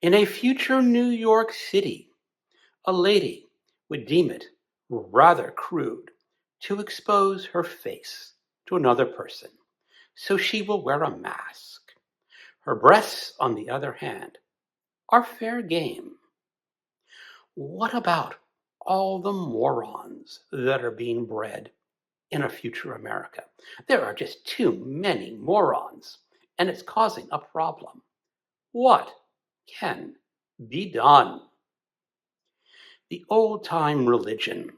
In a future New York City, a lady would deem it rather crude to expose her face to another person, so she will wear a mask. Her breasts, on the other hand, are fair game. What about all the morons that are being bred in a future America? There are just too many morons, and it's causing a problem. What can be done? The old-time religion,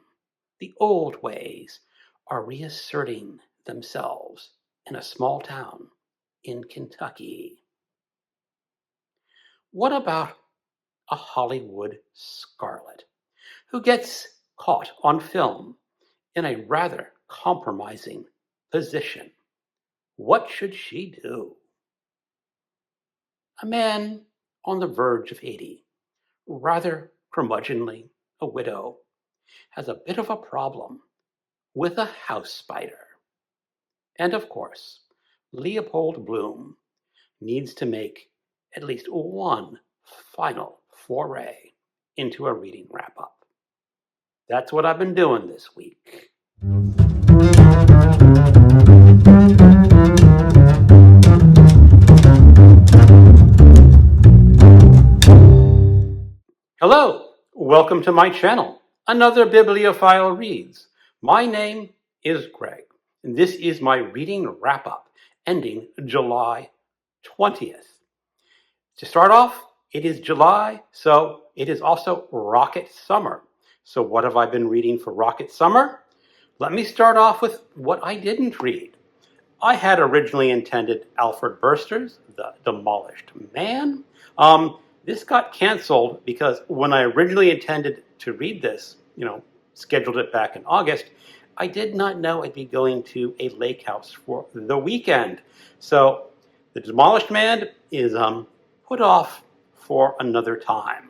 the old ways, are reasserting themselves in a small town in Kentucky. What about a Hollywood starlet who gets caught on film in a rather compromising position? What should she do? A man on the verge of 80, rather curmudgeonly, a widow, has a bit of a problem with a house spider. And of course, Leopold Bloom needs to make at least one final foray into a reading wrap-up. That's what I've been doing this week. Hello, welcome to my channel, Another Bibliophile Reads. My name is Greg, and this is my reading wrap-up ending July 20th. To start off, it is July, so it is also Rocket Summer. So what have I been reading for Rocket Summer? Let me start off with what I didn't read. I had originally intended Alfred Burster's The Demolished Man. This got canceled because when I originally intended to read this, scheduled it back in August, I did not know I'd be going to a lake house for the weekend. So The Demolished Man is put off for another time.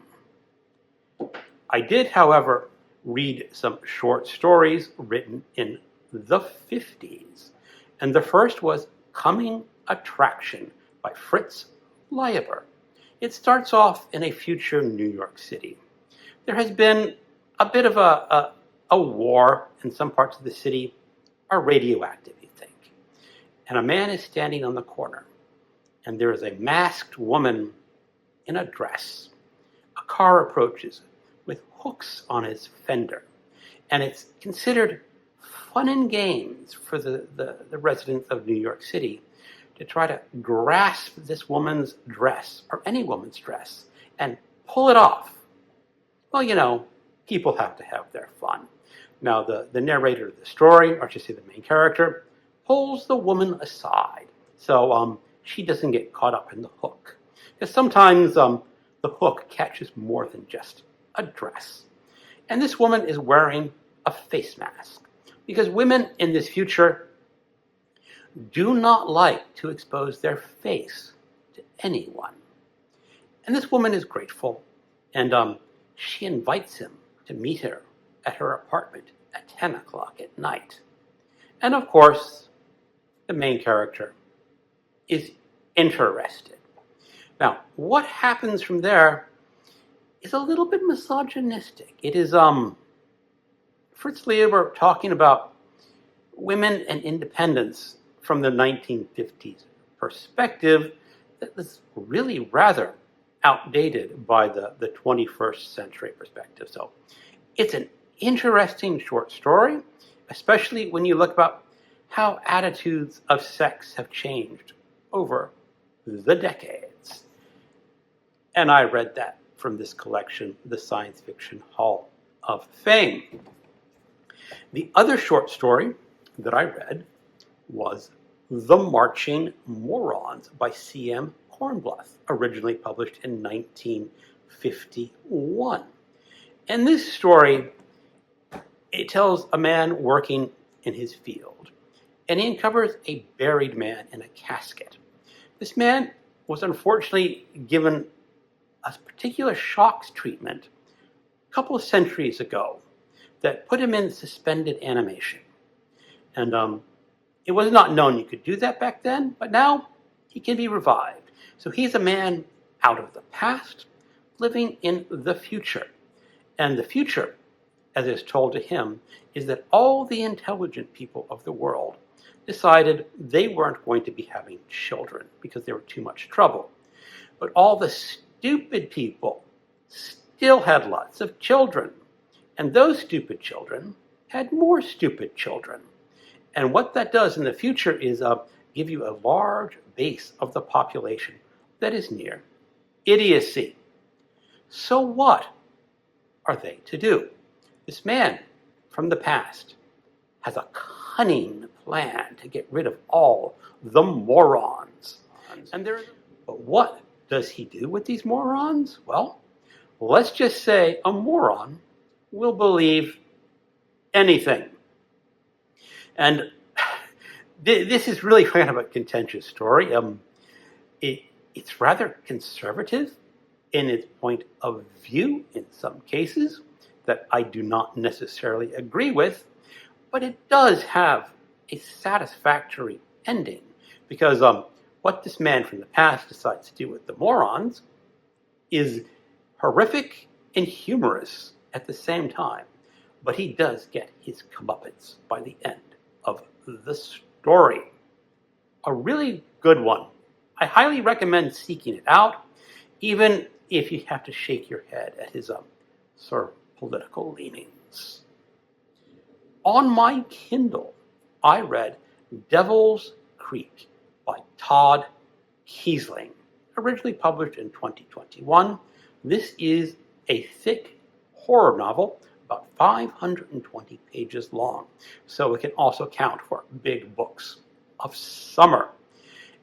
I did, however, read some short stories written in the 50s. And the first was Coming Attraction by Fritz Leiber. It starts off in a future New York City. There has been a bit of a war in some parts of the city, are radioactive, you think. And a man is standing on the corner, and there is a masked woman in a dress. A car approaches with hooks on his fender, and it's considered fun and games for the residents of New York City to try to grasp this woman's dress, or any woman's dress, and pull it off. Well, people have to have their fun. Now, the narrator of the story, or I should say the main character, pulls the woman aside so she doesn't get caught up in the hook. Because sometimes the hook catches more than just a dress. And this woman is wearing a face mask, because women in this future do not like to expose their face to anyone. And this woman is grateful, and she invites him to meet her at her apartment at 10 o'clock at night. And of course, the main character is interested. Now, what happens from there is a little bit misogynistic. It is Fritz Leiber talking about women and independence from the 1950s perspective that was really rather outdated by the 21st century perspective. So it's an interesting short story, especially when you look about how attitudes of sex have changed over the decades. And I read that from this collection, The Science Fiction Hall of Fame. The other short story that I read was The Marching Morons by C.M. Kornbluth, originally published in 1951. And this story, it tells a man working in his field, and he uncovers a buried man in a casket. This man was unfortunately given a particular shocks treatment a couple of centuries ago that put him in suspended animation. And it was not known you could do that back then, but now he can be revived. So he's a man out of the past, living in the future. And the future, as is told to him, is that all the intelligent people of the world decided they weren't going to be having children because they were too much trouble. But all the stupid people still had lots of children. And those stupid children had more stupid children. And what that does in the future is give you a large base of the population that is near idiocy. So what are they to do? This man from the past has a cunning plan to get rid of all the morons. But what does he do with these morons? Well, let's just say a moron will believe anything. And this is really kind of a contentious story. It's rather conservative in its point of view in some cases that I do not necessarily agree with, but it does have a satisfactory ending because what this man from the past decides to do with the morons is horrific and humorous at the same time, but he does get his comeuppance by the end of the story. A really good one. I highly recommend seeking it out, even if you have to shake your head at his sort of political leanings. On my Kindle, I read Devil's Creek by Todd Keisling, originally published in 2021. This is a thick horror novel, about 520 pages long, so it can also count for big books of summer.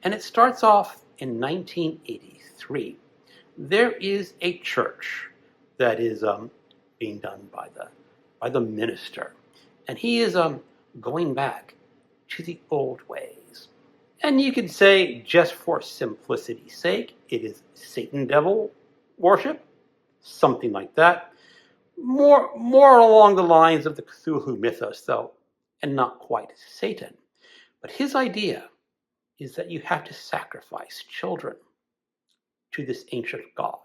And it starts off in 1983. There is a church that is being done by the minister, and he is going back to the old ways. And you could say, just for simplicity's sake, it is Satan devil worship, something like that. More along the lines of the Cthulhu mythos, though, and not quite Satan. But his idea is that you have to sacrifice children to this ancient god.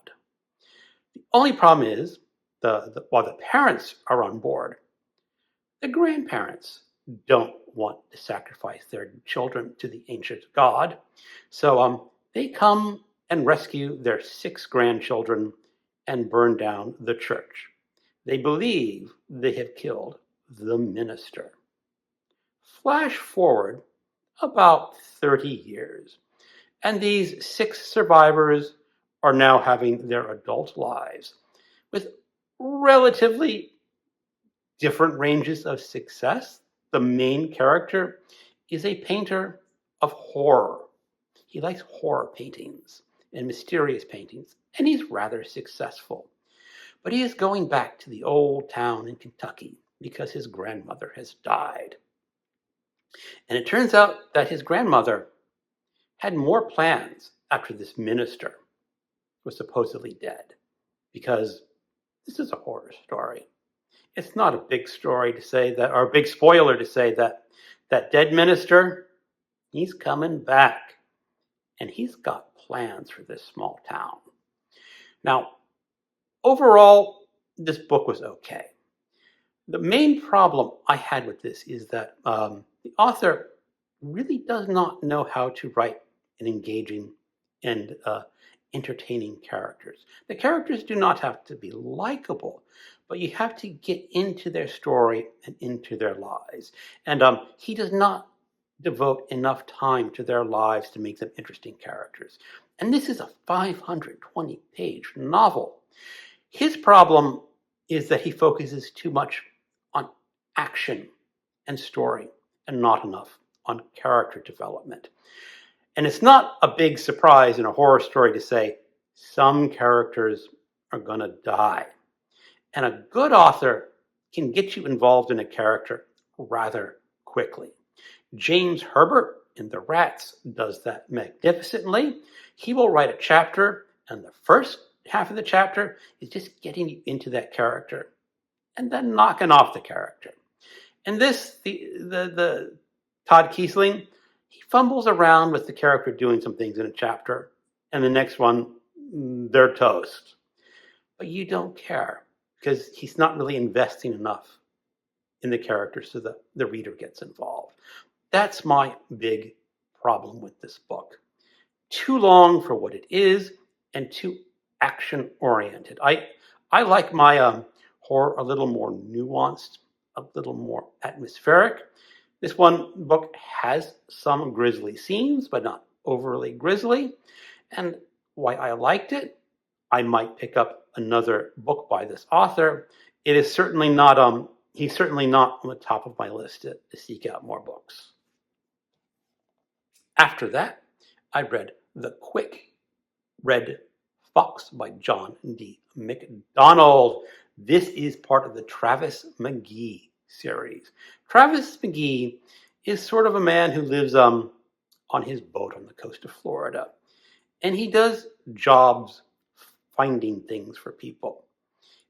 The only problem is, while the parents are on board, the grandparents don't want to sacrifice their children to the ancient god. So they come and rescue their 6 grandchildren and burn down the church. They believe they have killed the minister. Flash forward about 30 years, and these 6 survivors are now having their adult lives with relatively different ranges of success. The main character is a painter of horror. He likes horror paintings and mysterious paintings, and he's rather successful. But he is going back to the old town in Kentucky because his grandmother has died. And it turns out that his grandmother had more plans after this minister was supposedly dead, because this is a horror story. It's not a big story to say that, or a big spoiler to say that that dead minister, he's coming back, and he's got plans for this small town. Now, overall, this book was okay. The main problem I had with this is that the author really does not know how to write an engaging and entertaining characters. The characters do not have to be likable, but you have to get into their story and into their lives. And he does not devote enough time to their lives to make them interesting characters. And this is a 520-page novel. His problem is that he focuses too much on action and story and not enough on character development. And it's not a big surprise in a horror story to say some characters are going to die. And a good author can get you involved in a character rather quickly. James Herbert in The Rats does that magnificently. He will write a chapter, and the first half of the chapter is just getting you into that character and then knocking off the character. And this, the Todd Keisling, he fumbles around with the character doing some things in a chapter, and the next one, they're toast. but you don't care because he's not really investing enough in the characters so that the reader gets involved. That's my big problem with this book. Too long for what it is and too action oriented. I like my horror a little more nuanced, a little more atmospheric. This book has some grisly scenes, but not overly grisly. And why I liked it, I might pick up another book by this author. It is certainly not he's certainly not on the top of my list to seek out more books. After that, I read The Quick Red Fox by John D. MacDonald. This is part of the Travis McGee series. Travis McGee is sort of a man who lives on his boat on the coast of Florida. And he does jobs finding things for people.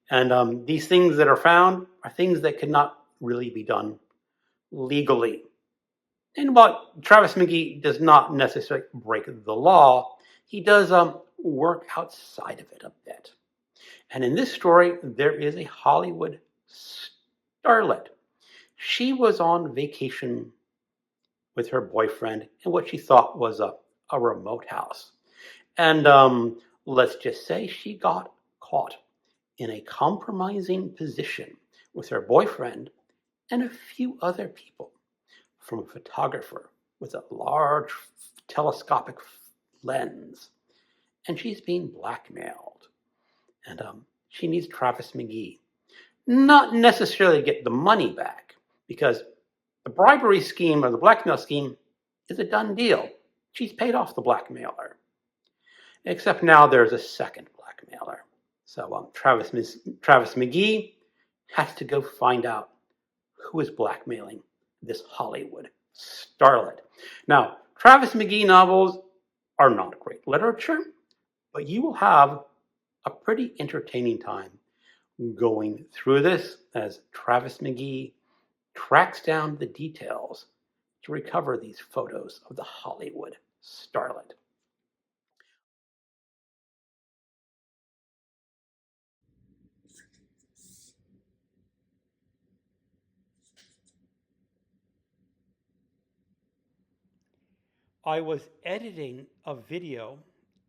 And these things that are found are things that cannot really be done legally. And while Travis McGee does not necessarily break the law, he does work outside of it a bit. And in this story, there is a Hollywood starlet. She was on vacation with her boyfriend in what she thought was a remote house. And let's just say she got caught in a compromising position with her boyfriend and a few other people, from a photographer with a large telescopic lens. And she's being blackmailed. And she needs Travis McGee. Not necessarily to get the money back, because the bribery scheme or the blackmail scheme is a done deal. She's paid off the blackmailer. Except now there's a second blackmailer. So Travis McGee has to go find out who is blackmailing this Hollywood starlet. Now, Travis McGee novels are not great literature, but you will have a pretty entertaining time going through this as Travis McGee tracks down the details to recover these photos of the Hollywood starlet. I was editing a video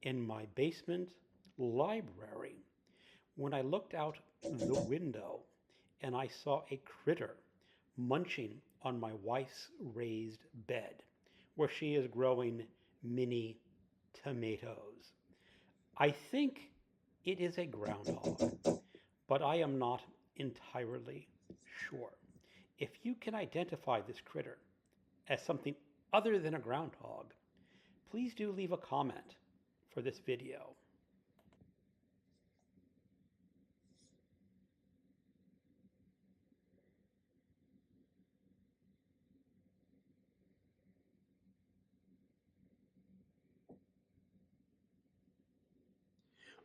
in my basement library when I looked out the window and I saw a critter munching on my wife's raised bed where she is growing mini tomatoes. I think it is a groundhog, but I am not entirely sure. If you can identify this critter as something other than a groundhog, please do leave a comment for this video.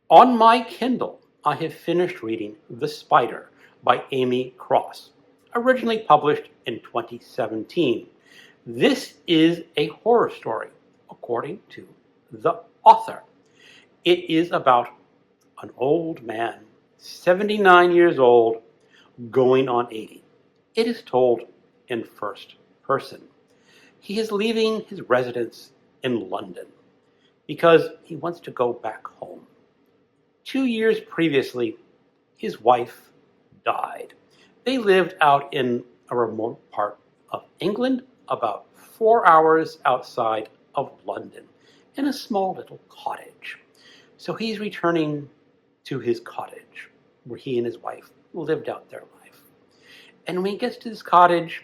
On my Kindle, I have finished reading The Spider by Amy Cross, originally published in 2017. This is a horror story, according to the author. It is about an old man, 79 years old, going on 80. It is told in first person. He is leaving his residence in London because he wants to go back home. 2 years previously, his wife died. They lived out in a remote part of England, about 4 hours outside of London, in a small little cottage. So he's returning to his cottage, where he and his wife lived out their life. And when he gets to this cottage,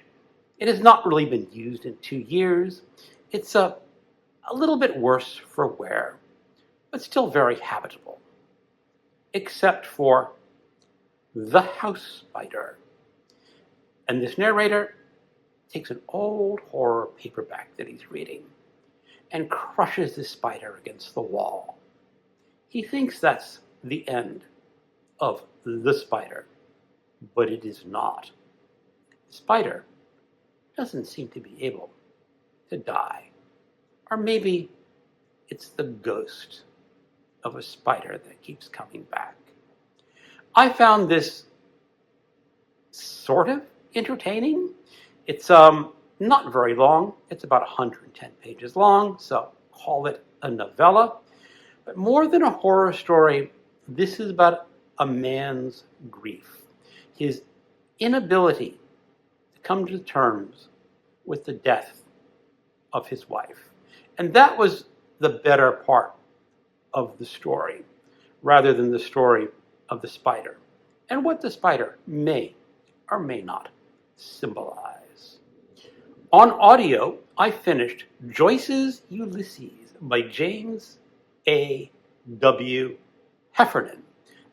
it has not really been used in 2 years. It's a little bit worse for wear, but still very habitable. Except for the house spider. And this narrator takes an old horror paperback that he's reading and crushes the spider against the wall. He thinks that's the end of the spider, but it is not. The spider doesn't seem to be able to die. Or maybe it's the ghost of a spider that keeps coming back. I found this sort of entertaining. It's not very long. It's about 110 pages long, so call it a novella. But more than a horror story, this is about a man's grief, his inability to come to terms with the death of his wife. And that was the better part of the story, rather than the story of the spider, and what the spider may or may not symbolize. On audio, I finished Joyce's Ulysses by James A.W. Heffernan.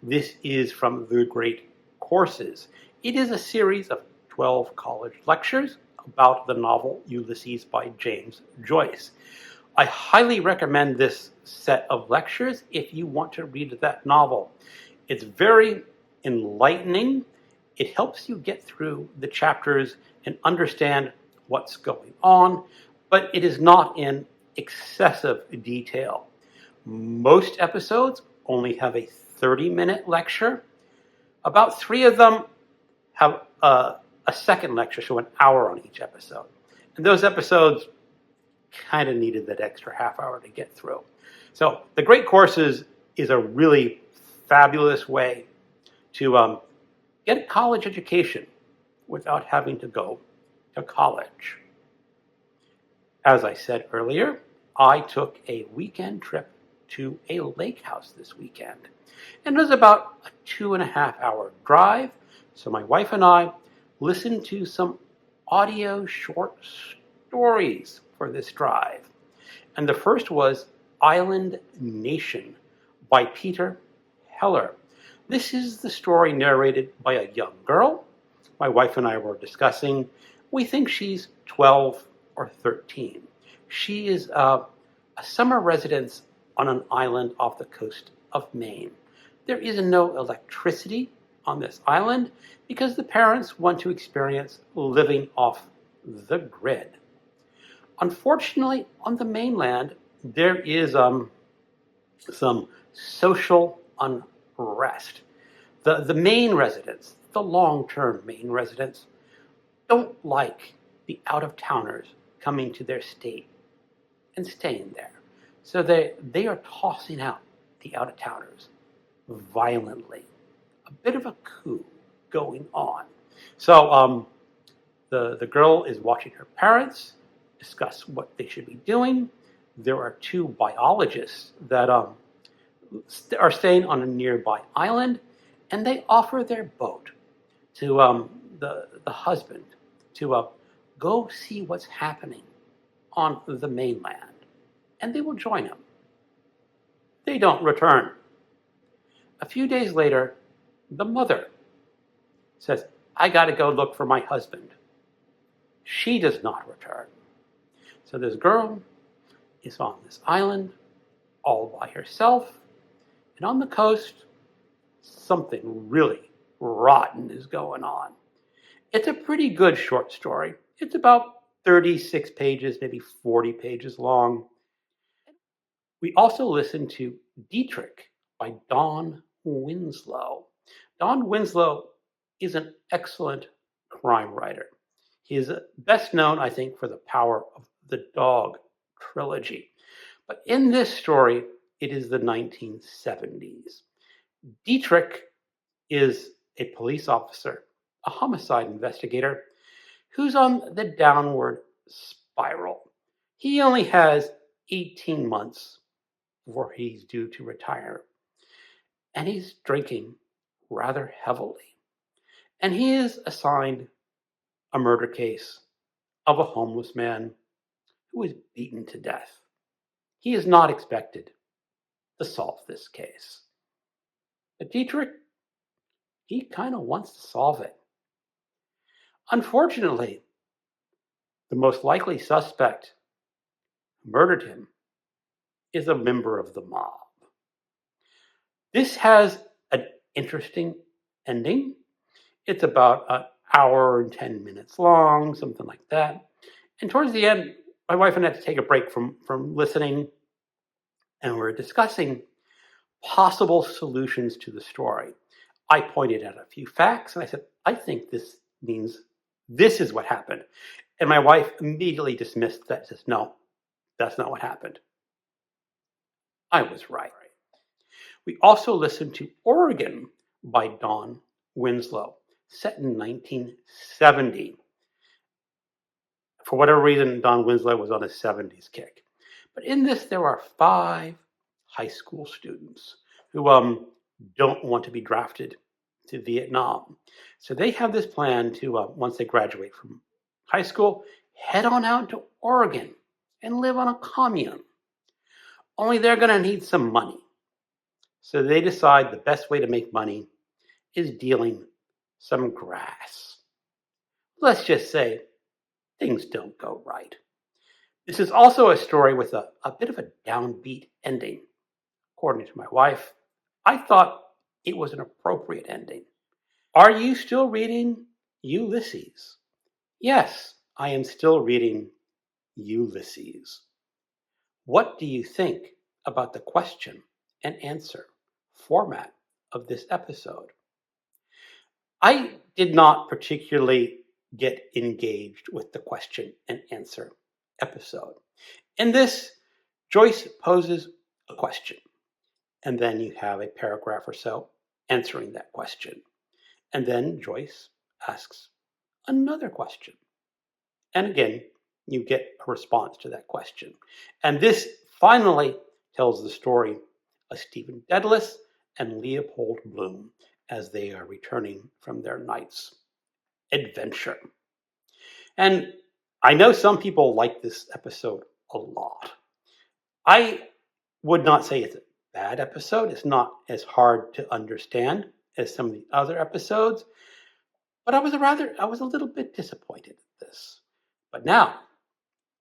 This is from The Great Courses. It is a series of 12 college lectures about the novel Ulysses by James Joyce. I highly recommend this set of lectures if you want to read that novel. It's very enlightening. It helps you get through the chapters and understand what's going on, but it is not in excessive detail. Most episodes only have a 30-minute lecture. About 3 of them have a second lecture, so an hour on each episode. And those episodes kind of needed that extra half hour to get through. So The Great Courses is a really fabulous way to get a college education without having to go to college. As I said earlier, I took a weekend trip to a lake house this weekend. And it was about a 2.5-hour drive, so my wife and I listened to some audio short stories for this drive. And the first was Island Nation by Peter Heller. This is the story narrated by a young girl. My wife and I were discussing. We think she's 12 or 13. She is a summer resident on an island off the coast of Maine. There is no electricity on this island because the parents want to experience living off the grid. Unfortunately, on the mainland, there is some social unrest. The Maine residents, the long-term Maine residents, don't like the out-of-towners coming to their state and staying there. So they are tossing out the out-of-towners violently. A bit of a coup going on. So the girl is watching her parents discuss what they should be doing. There are 2 biologists that are staying on a nearby island, and they offer their boat to the husband to go see what's happening on the mainland, and they will join him. They don't return. A few days later, the mother says, I got to go look for my husband. She does not return. So this girl is on this island all by herself, and on the coast, something really rotten is going on. It's a pretty good short story. It's about 36 pages, maybe 40 pages long. We also listened to Dietrich by Don Winslow. Don Winslow is an excellent crime writer. He is best known, I think, for the Power of the Dog trilogy. But in this story, it is the 1970s. Dietrich is a police officer, a homicide investigator, who's on the downward spiral. He only has 18 months before he's due to retire. And he's drinking rather heavily. And he is assigned a murder case of a homeless man who was beaten to death. He is not expected to solve this case. But Dietrich, he kind of wants to solve it. Unfortunately, the most likely suspect who murdered him is a member of the mob. This has an interesting ending. It's about an hour and 10 minutes long, something like that. And towards the end, my wife and I had to take a break from listening, and we were discussing possible solutions to the story. I pointed out a few facts and I said, I think this means this is what happened. And my wife immediately dismissed that, says, no, that's not what happened. I was right. We also listened to Oregon by Don Winslow, set in 1970. For whatever reason, Don Winslow was on a 70s kick. But in this, there are 5 high school students who don't want to be drafted to Vietnam. So they have this plan to, once they graduate from high school, head on out to Oregon and live on a commune. Only they're going to need some money. So they decide the best way to make money is dealing some grass. Let's just say things don't go right. This is also a story with a bit of a downbeat ending. According to my wife, I thought it was an appropriate ending. Are you still reading Ulysses? Yes, I am still reading Ulysses. What do you think about the question and answer format of this episode? I did not particularly get engaged with the question and answer episode. In this, Joyce poses a question, and then you have a paragraph or so answering that question. And then Joyce asks another question. And again, you get a response to that question. And this finally tells the story of Stephen Dedalus and Leopold Bloom as they are returning from their night's adventure. And I know some people like this episode a lot. I would not say it's a bad episode. It's not as hard to understand as some of the other episodes, but I was a little bit disappointed at this. But now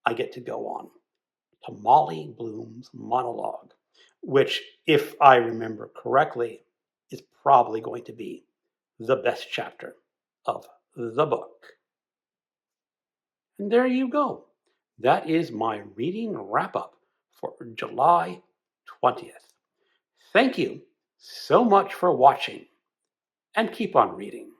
I get to go on to Molly Bloom's monologue, which, if I remember correctly, is probably going to be the best chapter of the book. And there you go. That is my reading wrap-up for July 20th. Thank you so much for watching, and keep on reading.